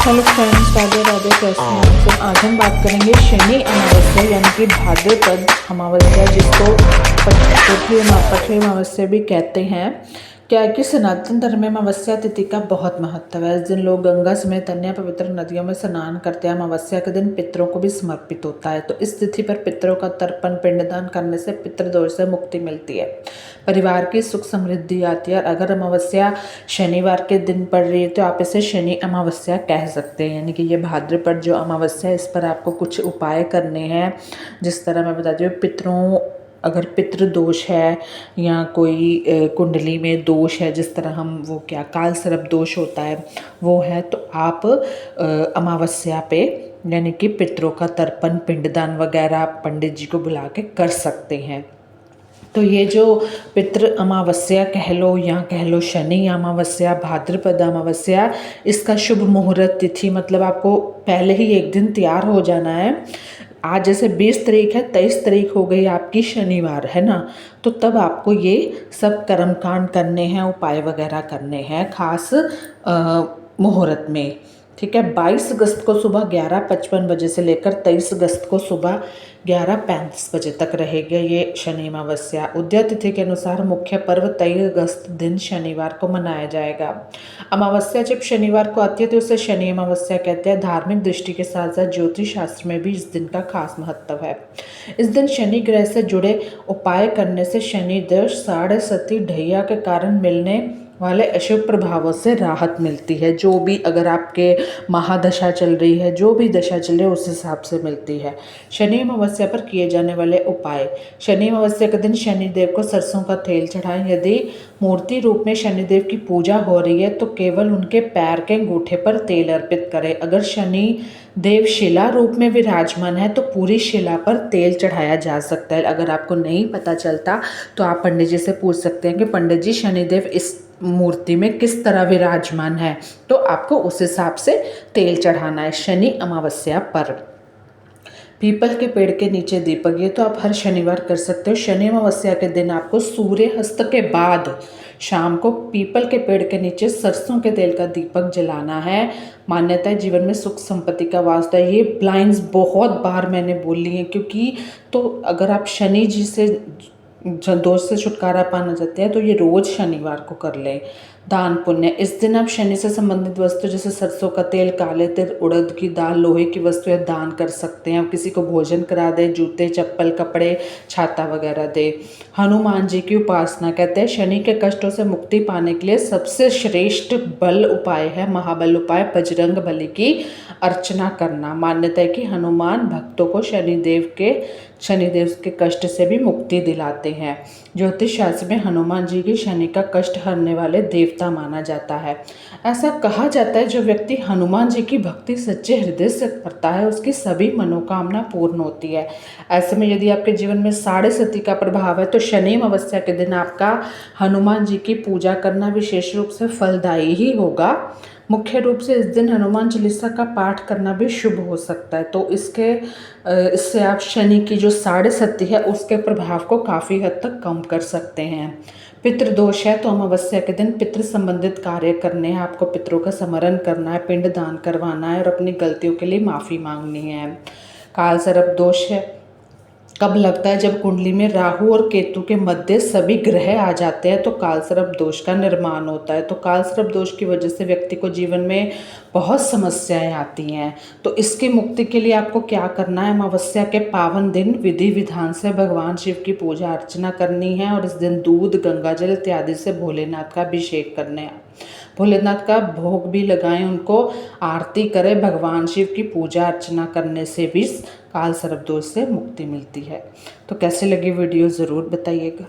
Hello friends, Radhe Radhe. कैसे हैं आप सब? आज हम बात करेंगे शनि अमावस्या यानी कि भाद्रपद अमावस्या, जिसको पठवी अमावस्या भी कहते हैं। क्या है कि सनातन धर्म में अमावस्या तिथि का बहुत महत्व है। इस दिन लोग गंगा समेत अन्य पवित्र नदियों में स्नान करते हैं। अमावस्या के दिन पितरों को भी समर्पित होता है। तो इस तिथि पर पितरों का तर्पण पिंडदान करने से पितृदोष से मुक्ति मिलती है, परिवार की सुख समृद्धि आती है। और अगर अमावस्या शनिवार के दिन पड़ रही है तो आप इसे शनि अमावस्या कह सकते हैं। यानी कि ये भाद्रपद जो अमावस्या है, इस पर आपको कुछ उपाय करने हैं। जिस तरह मैं बताती हूँ, पितरों अगर पितृ दोष है या कोई कुंडली में दोष है, जिस तरह हम वो क्या काल सर्प दोष होता है वो है, तो आप अमावस्या पे यानी कि पितरों का तर्पण पिंडदान वगैरह आप पंडित जी को बुला के कर सकते हैं। तो ये जो पितृ अमावस्या कह लो या कह लो शनि अमावस्या, भाद्रपद अमावस्या, इसका शुभ मुहूर्त तिथि मतलब आपको पहले ही एक दिन तैयार हो जाना है। आज जैसे 20 तारीख है, 23 तारीख हो गई आपकी शनिवार है ना, तो तब आपको ये सब कर्मकांड करने हैं, उपाय वगैरह करने हैं खास मुहूर्त में। ठीक है, 22 अगस्त को सुबह 11:55 बजे से लेकर 23 अगस्त को सुबह 11:35 बजे तक रहेगी ये शनि अमावस्या। उदय तिथि के अनुसार मुख्य पर्व 23 अगस्त दिन शनिवार को मनाया जाएगा। अमावस्या जब शनिवार को आती है तो उसे शनि अमावस्या कहते हैं। धार्मिक दृष्टि के साथ साथ ज्योतिष शास्त्र में भी इस दिन का खास महत्व है। इस दिन शनि ग्रह से जुड़े उपाय करने से शनि दोष, साढ़े सती, ढैया के कारण मिलने वाले अशुभ प्रभावों से राहत मिलती है। जो भी अगर आपके महादशा चल रही है, जो भी दशा चल रही है, उस हिसाब से मिलती है। शनि अमावस्या पर किए जाने वाले उपाय। शनि अमावस्या के दिन शनिदेव को सरसों का तेल चढ़ाएं। यदि मूर्ति रूप में शनिदेव की पूजा हो रही है तो केवल उनके पैर के अंगूठे पर तेल अर्पित करें। अगर शनि देव शिला रूप में विराजमान है तो पूरी शिला पर तेल चढ़ाया जा सकता है। अगर आपको नहीं पता चलता तो आप पंडित जी से पूछ सकते हैं कि पंडित जी शनिदेव इस मूर्ति में किस तरह विराजमान है, तो आपको उस हिसाब से तेल चढ़ाना है शनि अमावस्या पर। पीपल के पेड़ के नीचे दीपक, ये तो आप हर शनिवार कर सकते हो। शनि अमावस्या के दिन आपको सूर्यास्त के बाद शाम को पीपल के पेड़ के नीचे सरसों के तेल का दीपक जलाना है। मान्यता है जीवन में सुख संपत्ति का वास्ता है। ये लाइन्स बहुत बार मैंने बोली हैं, क्योंकि तो अगर आप शनि जी से दोष से छुटकारा पाना चाहते हैं तो ये रोज़ शनिवार को कर लें। दान पुण्य, इस दिन आप शनि से संबंधित वस्तु जैसे सरसों का तेल, काले तिल, उड़द की दाल, लोहे की वस्तुएं दान कर सकते हैं। आप किसी को भोजन करा दें, जूते, चप्पल, कपड़े, छाता वगैरह दे। हनुमान जी की उपासना, कहते हैं शनि के कष्टों से मुक्ति पाने के लिए सबसे श्रेष्ठ बल उपाय है, महाबल उपाय बजरंग बली की अर्चना करना। मान्यता है कि हनुमान भक्तों को शनिदेव के कष्ट से भी मुक्ति दिलाते हैं। ज्योतिष शास्त्र में हनुमान जी की शनि का कष्ट हरने वाले देवता माना जाता है। ऐसा कहा जाता है जो व्यक्ति हनुमान जी की भक्ति सच्चे हृदय से करता है उसकी सभी मनोकामना पूर्ण होती है। ऐसे में यदि आपके जीवन में साढ़े सती का प्रभाव है तो शनि अमावस्या के दिन आपका हनुमान जी की पूजा करना विशेष रूप से फलदायी ही होगा। मुख्य रूप से इस दिन हनुमान चालीसा का पाठ करना भी शुभ हो सकता है। तो इससे आप शनि की जो साढ़े सती है उसके प्रभाव को काफ़ी हद तक कम कर सकते हैं। पितृदोष है तो अमावस्या के दिन पितृ संबंधित कार्य करने हैं। आपको पितरों का स्मरण करना है, पिंड दान करवाना है और अपनी गलतियों के लिए माफ़ी मांगनी है। काल सर्प दोष है कब लगता है? जब कुंडली में राहु और केतु के मध्य सभी ग्रह आ जाते हैं तो कालसर्प दोष का निर्माण होता है। तो कालसर्प दोष की वजह से व्यक्ति को जीवन में बहुत समस्याएं आती हैं। तो इसकी मुक्ति के लिए आपको क्या करना है? अमावस्या के पावन दिन विधि विधान से भगवान शिव की पूजा अर्चना करनी है और इस दिन दूध, गंगाजल इत्यादि से भोलेनाथ का अभिषेक करने हैं। भोलेनाथ का भोग भी लगाएं, उनको आरती करें। भगवान शिव की पूजा अर्चना करने से भी काल सर्प दोष से मुक्ति मिलती है। तो कैसे लगी वीडियो ज़रूर बताइएगा।